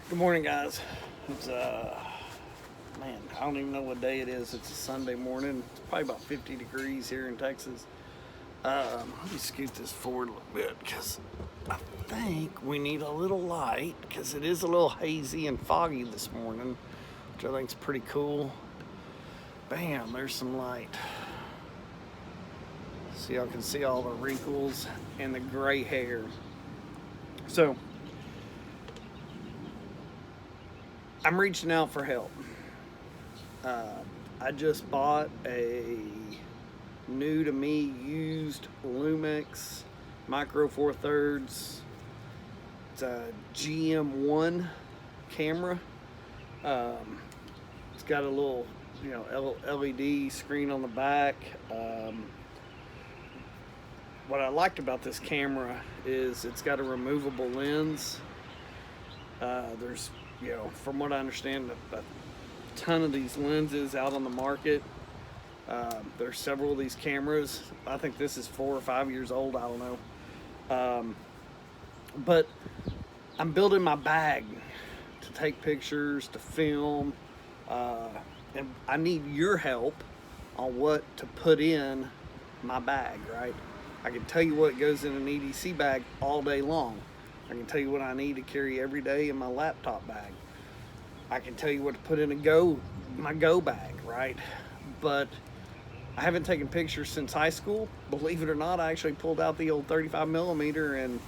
Good morning, guys. It's man, I don't even know what day it is. It's a Sunday morning. It's probably about 50 degrees here in Texas. Let me scoot this forward a little bit because I think we need a little light because it is a little hazy and foggy this morning, which I think is pretty cool. Bam, there's some light. So y'all can see all the wrinkles and the gray hair. So I'm reaching out for help. I just bought a new to me used Lumix Micro Four Thirds. It's a GM1 camera. It's got a little, LED screen on the back. What I liked about this camera is it's got a removable lens. There's, from what I understand, a ton of these lenses out on the market. There's several of these cameras. I think this is 4 or 5 years old. I don't know. But I'm building my bag to take pictures, to film, and I need your help on what to put in my bag, right? I can tell you what goes in an EDC bag all day long. I can tell you what I need to carry every day in my laptop bag. I can tell you what to put in my go bag, right? But I haven't taken pictures since high school. Believe it or not, I actually pulled out the old 35 millimeter and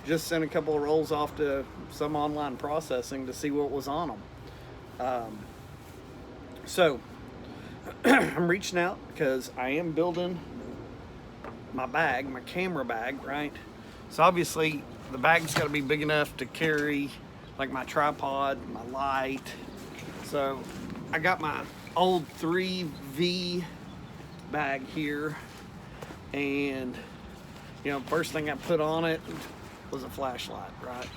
just sent a couple of rolls off to some online processing to see what was on them. So I'm reaching out because I am building my bag, my camera bag, right? So obviously the bag's got to be big enough to carry like my tripod, my light. So I got my old 3V bag here, and first thing I put on it was a flashlight, right?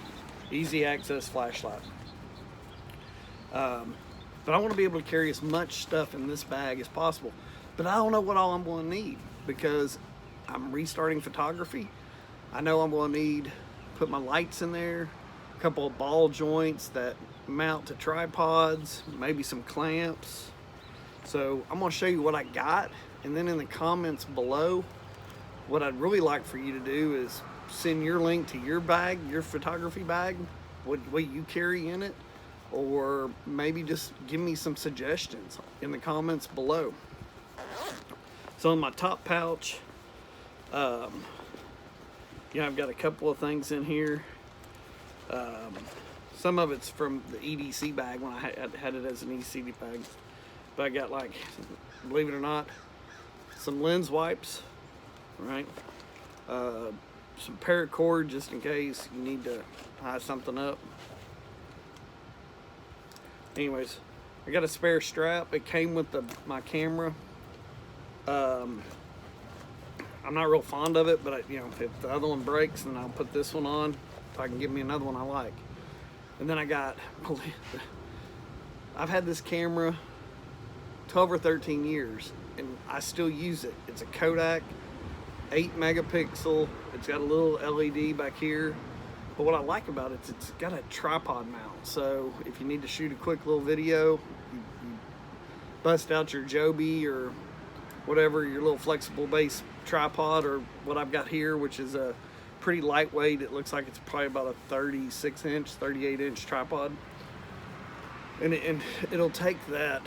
Easy access flashlight. But I want to be able to carry as much stuff in this bag as possible. But I don't know what all I'm going to need because I'm restarting photography. I know I'm going to put my lights in there, a couple of ball joints that mount to tripods, maybe some clamps. So I'm going to show you what I got, and then in the comments below, what I'd really like for you to do is send your link to your bag, your photography bag, what you carry in it, or maybe just give me some suggestions in the comments below. So in my top pouch, I've got a couple of things in here. Some of it's from the EDC bag when I had it as an EDC bag. But I got, like, believe it or not, some lens wipes, right? Some paracord just in case you need to tie something up. Anyways, I got a spare strap. It came with my camera. I'm not real fond of it, but if the other one breaks, then I'll put this one on so I can get me another one I like. And then I've had this camera 12 or 13 years, and I still use it. It's a Kodak 8 megapixel. It's got a little LED back here. But what I like about it is it's got a tripod mount. So if you need to shoot a quick little video, you bust out your Joby or whatever, your little flexible base tripod, or what I've got here, which is a pretty lightweight. It looks like it's probably about a 36-inch, 38-inch tripod. And it'll take that,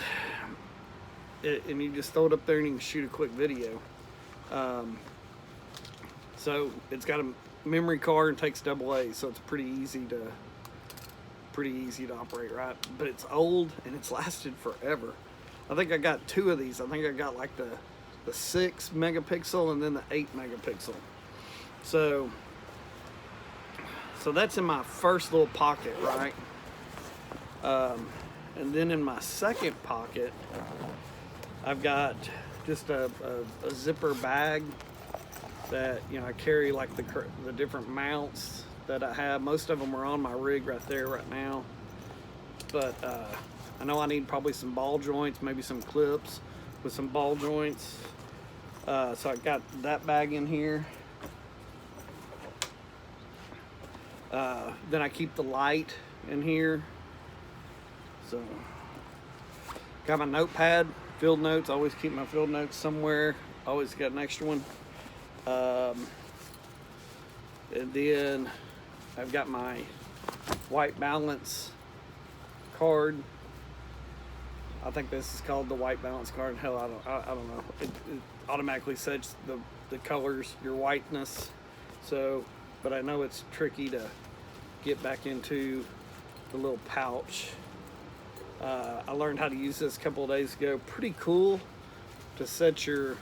and you just throw it up there and you can shoot a quick video. So it's got a memory card and takes AA, so it's pretty easy to operate, right? But it's old and it's lasted forever. I think I got 2 of these. I think I got like the 6 megapixel and then the 8 megapixel. So that's in my first little pocket, right? And then in my second pocket, I've got just a zipper bag that I carry, like the different mounts that I have. Most of them are on my rig right there right now. But I know I need probably some ball joints, maybe some clips with some ball joints. So I got that bag in here. Then I keep the light in here. So, got my notepad, field notes. Always keep my field notes somewhere. Always got an extra one. And then I've got my white balance card. I think this is called the white balance card. Hell, I don't know. It automatically sets the colors, your whiteness. So, but I know it's tricky to get back into the little pouch. I learned how to use this a couple of days ago. Pretty cool to set your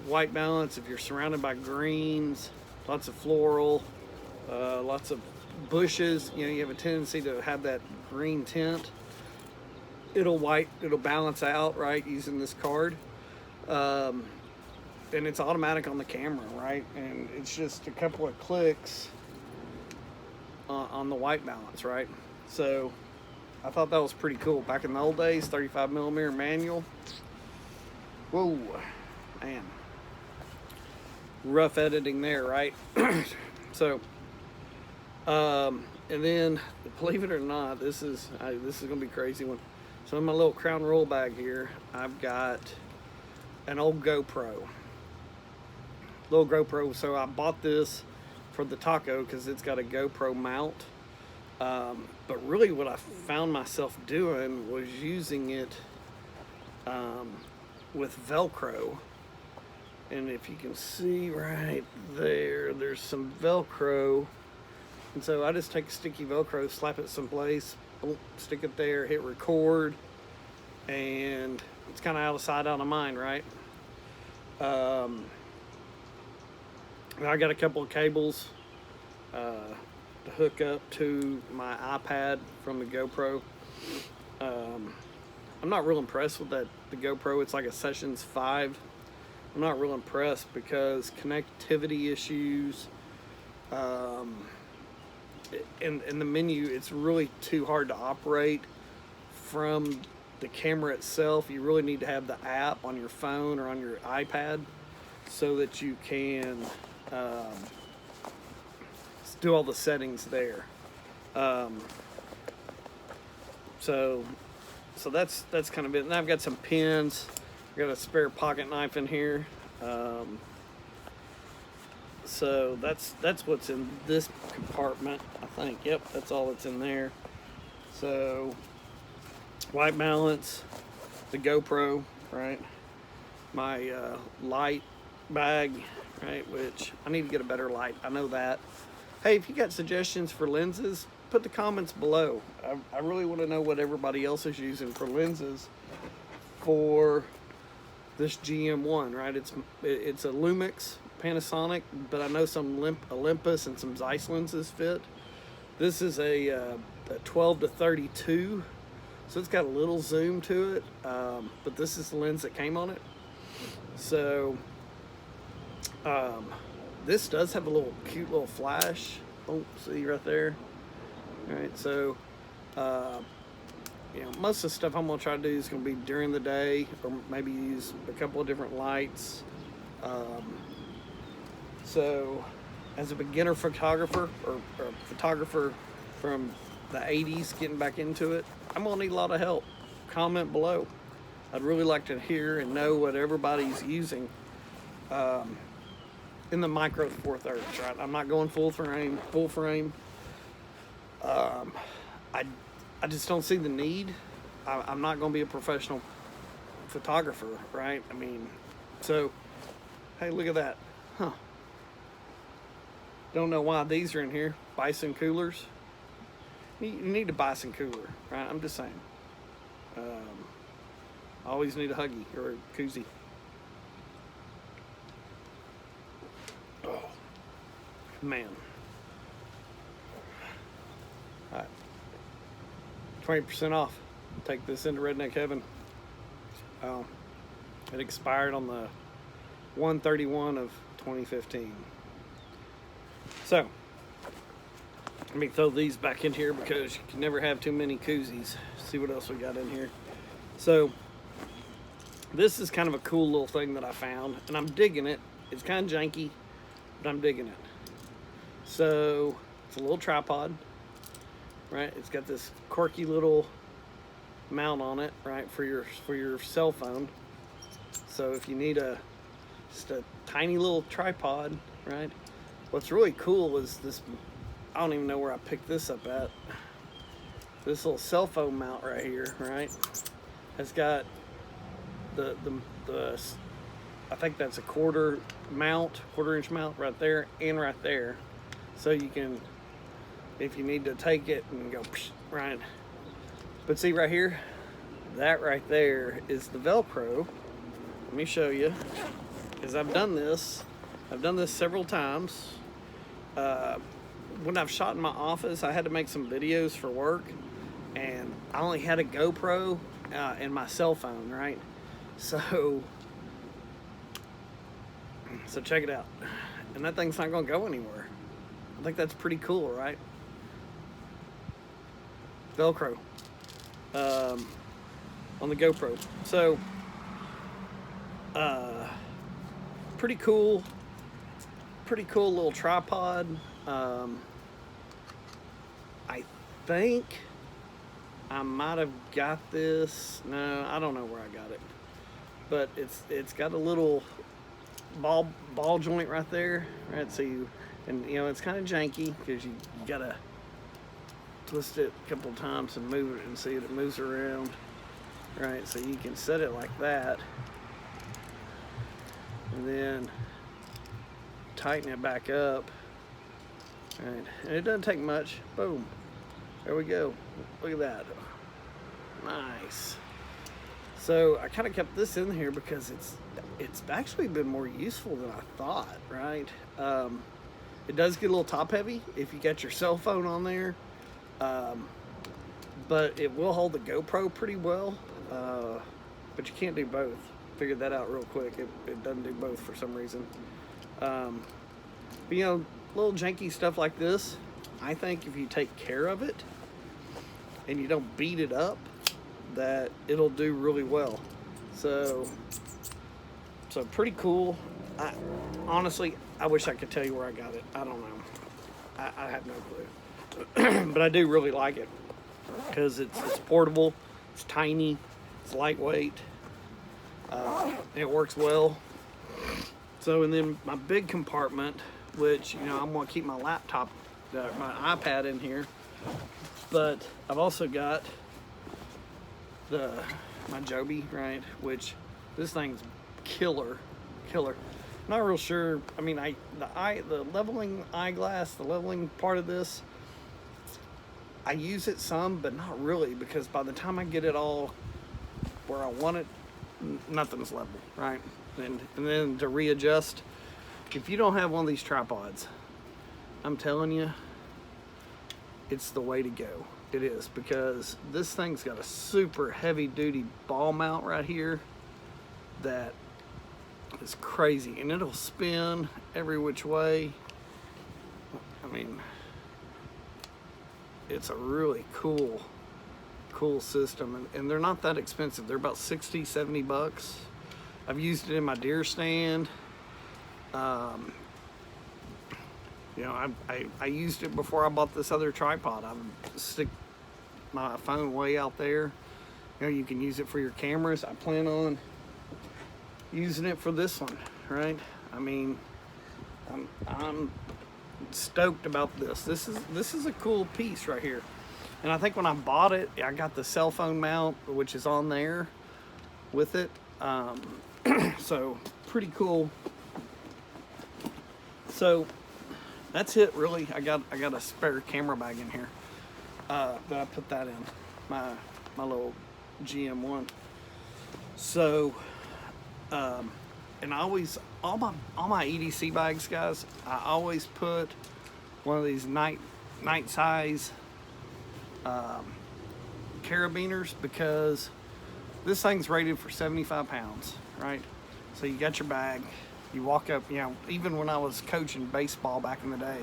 white balance if you're surrounded by greens, lots of floral, lots of bushes. You know, you have a tendency to have that green tint. It'll balance out, right, using this card. And it's automatic on the camera, right? And it's just a couple of clicks on the white balance, right? So I thought that was pretty cool. Back in the old days, 35mm manual. Whoa, man. Rough editing there, right? So, and then, believe it or not, this is gonna be a crazy one. So in my little crown roll bag here, I've got an old GoPro. Little GoPro. So I bought this for the taco because it's got a GoPro mount. But really what I found myself doing was using it with Velcro. And if you can see right there, there's some Velcro. And so I just take a sticky Velcro, slap it someplace, boom, stick it there, hit record, and it's kind of out of sight, out of mind, right? I got a couple of cables to hook up to my iPad from the GoPro. I'm not real impressed with the GoPro. It's like a Sessions 5. I'm not real impressed because connectivity issues, in the menu, it's really too hard to operate from the camera itself. You really need to have the app on your phone or on your iPad so that you can do all the settings there. So that's kind of it. And I've got some pins. I've got a spare pocket knife in here. So that's what's in this compartment, I think. Yep, that's all that's in there. So white balance, the GoPro, right? My light bag, right? Which I need to get a better light. I know that. Hey, if you got suggestions for lenses, put the comments below. I really want to know what everybody else is using for lenses for this GM1, right? It's a Lumix Panasonic, but I know some Olympus and some Zeiss lenses fit. This is a 12 to 32, so it's got a little zoom to it, but this is the lens that came on it. So this does have a cute little flash. Oh, see right there. All right, so you know, most of the stuff I'm gonna try to do is gonna be during the day, or maybe use a couple of different lights. So as a beginner photographer or photographer from the 80s getting back into it, I'm gonna need a lot of help. Comment below. I'd really like to hear and know what everybody's using in the micro four thirds, right? I'm not going full frame. I just don't see the need. I'm not going to be a professional photographer, right? I mean, so, hey, look at that. Huh. Don't know why these are in here. Bison coolers. You need a bison cooler, right? I'm just saying. Always need a Huggy or a koozie. Oh, man. All right. 20% off. Take this into Redneck Heaven. It expired on the 1/31 of 2015. So, let me throw these back in here because you can never have too many koozies. See what else we got in here. So, this is kind of a cool little thing that I found, and I'm digging it. It's kind of janky, but I'm digging it. So, it's a little tripod, right? It's got this quirky little mount on it, right, for your cell phone. So if you need just a tiny little tripod, right? What's really cool is this, I don't even know where I picked this up at. This little cell phone mount right here, right? Has got the I think that's a quarter inch mount right there and right there. So you can, if you need to take it and go, right. But see right here, that right there is the Velcro. Let me show you, because I've done this several times. When I've shot in my office, I had to make some videos for work, and I only had a GoPro and my cell phone, right? So check it out. And that thing's not gonna go anywhere. I think that's pretty cool, right? Velcro on the GoPro. So pretty cool little tripod. I think I might have got this. No, I don't know where I got it, but it's got a little ball joint right there, right? So it's kind of janky because you gotta twist it a couple times and move it and see it moves around, right? So you can set it like that and then tighten it back up, right? And it doesn't take much. Boom, there we go. Look at that. Nice. So I kind of kept this in here because it's actually been more useful than I thought, right? It does get a little top heavy if you got your cell phone on there, but it will hold the GoPro pretty well, but you can't do both. Figured that out real quick. It doesn't do both for some reason. But little janky stuff like this, I think if you take care of it and you don't beat it up, that it'll do really well. So pretty cool. Honestly, I wish I could tell you where I got it. I don't know. I have no clue. But I do really like it because it's portable, it's tiny, it's lightweight, it works well. So, and then my big compartment, which, I'm gonna keep my laptop, my iPad in here, but I've also got my Joby, right, which this thing's killer. Not real sure. I mean, the leveling eyeglass, the leveling part of this, I use it some, but not really, because by the time I get it all where I want it, nothing's level, right? And then to readjust, if you don't have one of these tripods, I'm telling you, it's the way to go. It is, because this thing's got a super heavy duty ball mount right here that is crazy, and it'll spin every which way. I mean, it's a really cool system, and they're not that expensive. They're about 60, 70 bucks. I've used it in my deer stand. I used it before I bought this other tripod. I would stick my phone way out there. You can use it for your cameras. I plan on using it for this one, right? I mean, I'm stoked about this. This is a cool piece right here. And I think when I bought it, I got the cell phone mount, which is on there with it. So pretty cool. So that's it, really. I got a spare camera bag in here that I put that in, my little GM1. So and I always, all my EDC bags, guys, I always put one of these night size carabiners, because this thing's rated for 75 pounds, right? So you got your bag, you walk up, even when I was coaching baseball back in the day,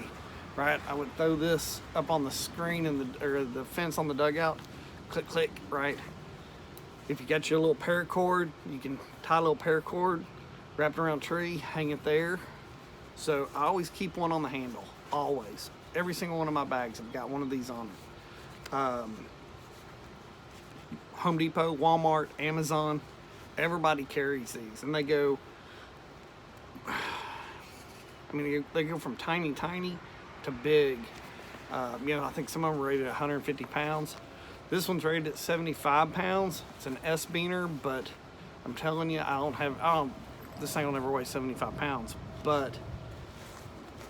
right, I would throw this up on the screen or the fence on the dugout, click, right? If you got your little paracord, you can tie a little paracord, wrap it around a tree, hang it there. So I always keep one on the handle, always. Every single one of my bags, I've got one of these on it. Home Depot, Walmart, Amazon, everybody carries these, and they go, I mean, they go from tiny to big. You know, I think some of them are rated at 150 pounds. This one's rated at 75 pounds. It's an S-beaner, but I'm telling you, this thing will never weigh 75 pounds, but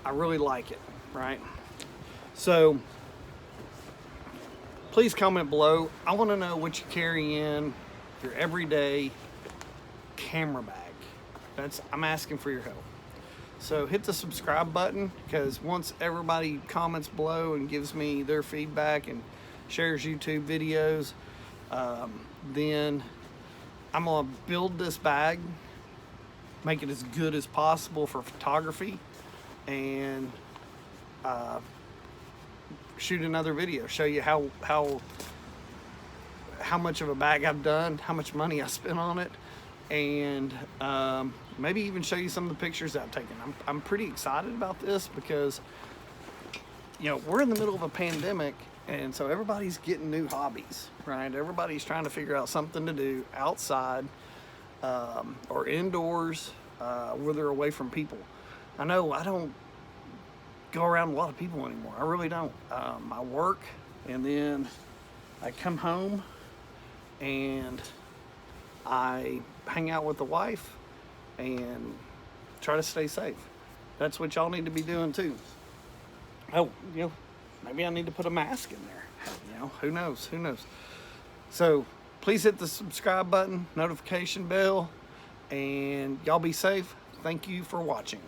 I really like it, right? So please comment below. I want to know what you carry in your everyday camera bag. I'm asking for your help. So hit the subscribe button, because once everybody comments below and gives me their feedback and shares YouTube videos, then I'm gonna build this bag, make it as good as possible for photography, and shoot another video, show you how much of a bag I've done, how much money I spent on it, and maybe even show you some of the pictures I've taken. I'm pretty excited about this because, you know, we're in the middle of a pandemic, and so everybody's getting new hobbies, right? Everybody's trying to figure out something to do outside or indoors where they're away from people. I know I don't go around a lot of people anymore. I really don't. I work, and then I come home and I hang out with the wife and try to stay safe. That's what y'all need to be doing too. Oh, you know, maybe I need to put a mask in there. You know, who knows? So please hit the subscribe button, notification bell, and y'all be safe. Thank you for watching.